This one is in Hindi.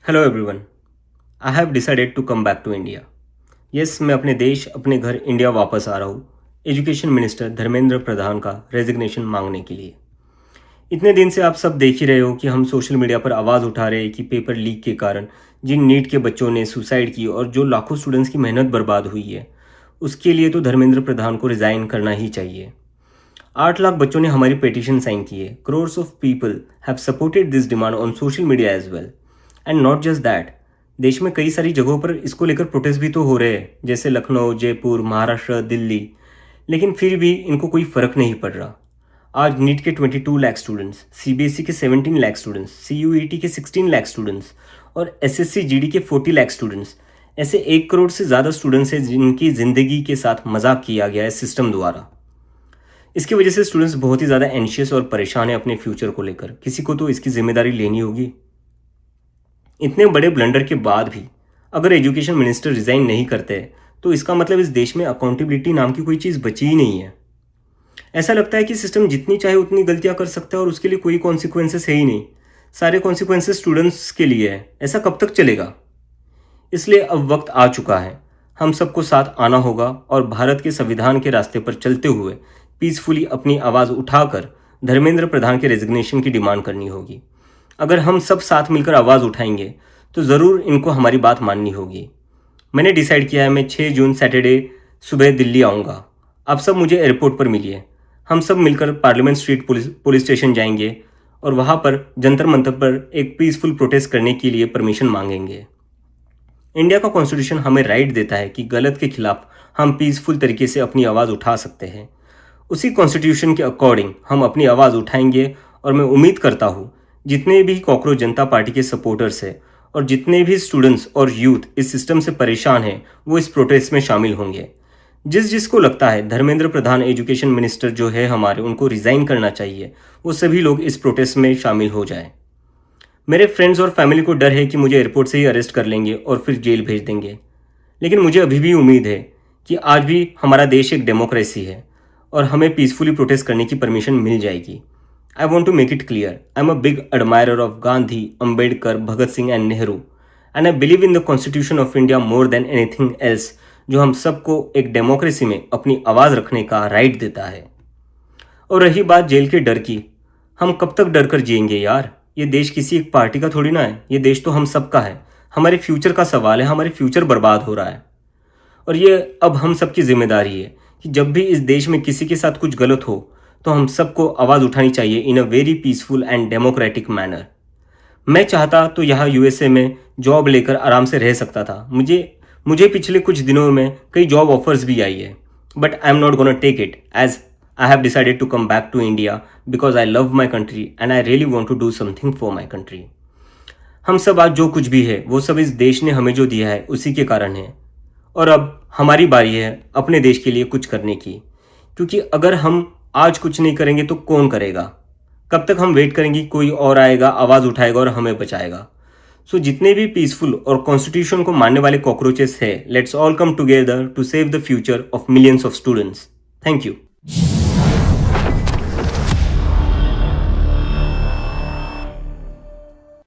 Hello everyone. I have decided to come back to India. Yes, मैं अपने देश अपने घर इंडिया वापस आ रहा हूँ एजुकेशन मिनिस्टर धर्मेंद्र प्रधान का रेजिग्नेशन मांगने के लिए। इतने दिन से आप सब देख ही रहे हो कि हम सोशल मीडिया पर आवाज़ उठा रहे हैं कि पेपर लीक के कारण जिन नीट के बच्चों ने सुसाइड की और जो लाखों स्टूडेंट्स की मेहनत बर्बाद हुई है, उसके लिए तो धर्मेंद्र प्रधान को रिज़ाइन करना ही चाहिए। 8 लाख बच्चों ने हमारी पिटीशन साइन की है। Crores of people have supported this demand on social media as well. And not just that, देश में कई सारी जगहों पर इसको लेकर प्रोटेस्ट भी तो हो रहे हैं, जैसे लखनऊ, जयपुर, महाराष्ट्र, दिल्ली। लेकिन फिर भी इनको कोई फ़र्क नहीं पड़ रहा। आज नीट के 22 लाख स्टूडेंट्स, सीबीएसई के 17 लाख स्टूडेंट्स, सीयूईटी के 16 लाख स्टूडेंट्स और एसएससी जीडी के 40 लाख स्टूडेंट्स, ऐसे 1 करोड़ से ज़्यादा स्टूडेंट्स हैं जिनकी ज़िंदगी के साथ मजाक किया गया है सिस्टम द्वारा। इसकी वजह से स्टूडेंट्स बहुत ही ज़्यादा एंशियस और परेशान है अपने फ्यूचर को लेकर। किसी को तो इसकी जिम्मेदारी लेनी होगी। इतने बड़े ब्लंडर के बाद भी अगर एजुकेशन मिनिस्टर रिज़ाइन नहीं करते तो इसका मतलब इस देश में अकाउंटेबिलिटी नाम की कोई चीज़ बची ही नहीं है। ऐसा लगता है कि सिस्टम जितनी चाहे उतनी गलतियां कर सकता है और उसके लिए कोई कॉन्सिक्वेंसेस है ही नहीं। सारे कॉन्सिक्वेंसेस स्टूडेंट्स के लिए है। ऐसा कब तक चलेगा? इसलिए अब वक्त आ चुका है, हम सबको साथ आना होगा और भारत के संविधान के रास्ते पर चलते हुए पीसफुली अपनी आवाज़ उठाकर धर्मेंद्र प्रधान के रेजिग्नेशन की डिमांड करनी होगी। अगर हम सब साथ मिलकर आवाज़ उठाएंगे तो ज़रूर इनको हमारी बात माननी होगी। मैंने डिसाइड किया है, मैं 6 जून सैटरडे सुबह दिल्ली आऊँगा। आप सब मुझे एयरपोर्ट पर मिलिए। हम सब मिलकर पार्लियामेंट स्ट्रीट पुलिस स्टेशन जाएंगे और वहाँ पर जंतर मंतर पर एक पीसफुल प्रोटेस्ट करने के लिए परमिशन मांगेंगे। इंडिया का कॉन्स्टिट्यूशन हमें राइट देता है कि गलत के खिलाफ हम पीसफुल तरीके से अपनी आवाज़ उठा सकते हैं। उसी कॉन्स्टिट्यूशन के अकॉर्डिंग हम अपनी आवाज़ उठाएंगे और मैं उम्मीद करता हूँ जितने भी कॉकरोच जनता पार्टी के सपोर्टर्स हैं और जितने भी स्टूडेंट्स और यूथ इस सिस्टम से परेशान हैं वो इस प्रोटेस्ट में शामिल होंगे। जिसको लगता है धर्मेंद्र प्रधान एजुकेशन मिनिस्टर जो है हमारे, उनको रिज़ाइन करना चाहिए, वो सभी लोग इस प्रोटेस्ट में शामिल हो जाएं। मेरे फ्रेंड्स और फैमिली को डर है कि मुझे एयरपोर्ट से ही अरेस्ट कर लेंगे और फिर जेल भेज देंगे। लेकिन मुझे अभी भी उम्मीद है कि आज भी हमारा देश एक डेमोक्रेसी है और हमें पीसफुली प्रोटेस्ट करने की परमिशन मिल जाएगी। I want to make it clear, I'm a big admirer of Gandhi, Ambedkar, Bhagat Singh and Nehru, and I believe in the Constitution of India more than anything else, जो हम सबको एक डेमोक्रेसी में अपनी आवाज़ रखने का राइट देता है। और रही बात जेल के डर की, हम कब तक डर कर जिएंगे यार? ये देश किसी एक पार्टी का थोड़ी ना है, ये देश तो हम सबका है। हमारे फ्यूचर का सवाल है, हमारे फ्यूचर बर्बाद हो रहा है और ये अब हम सबकी जिम्मेदारी है कि जब भी इस देश में किसी के साथ कुछ गलत हो तो हम सबको आवाज़ उठानी चाहिए in a very peaceful and democratic manner. मैं चाहता तो यहाँ यूएसए में जॉब लेकर आराम से रह सकता था। मुझे पिछले कुछ दिनों में कई जॉब ऑफर्स भी आई है, but I am not gonna take it as I have decided to come back to India because I love my country and I really want to do something for my country. हम सब आज जो कुछ भी है वो सब इस देश ने हमें जो दिया है उसी के कारण है और अब हमारी बारी है अपने देश के लिए कुछ करने की, क्योंकि अगर हम आज कुछ नहीं करेंगे तो कौन करेगा? कब तक हम वेट करेंगे कोई और आएगा, आवाज़ उठाएगा और हमें बचाएगा? सो जितने भी पीसफुल और कॉन्स्टिट्यूशन को मानने वाले कॉकरोचेस है, let's all come together to save the future of millions of students. Thank you.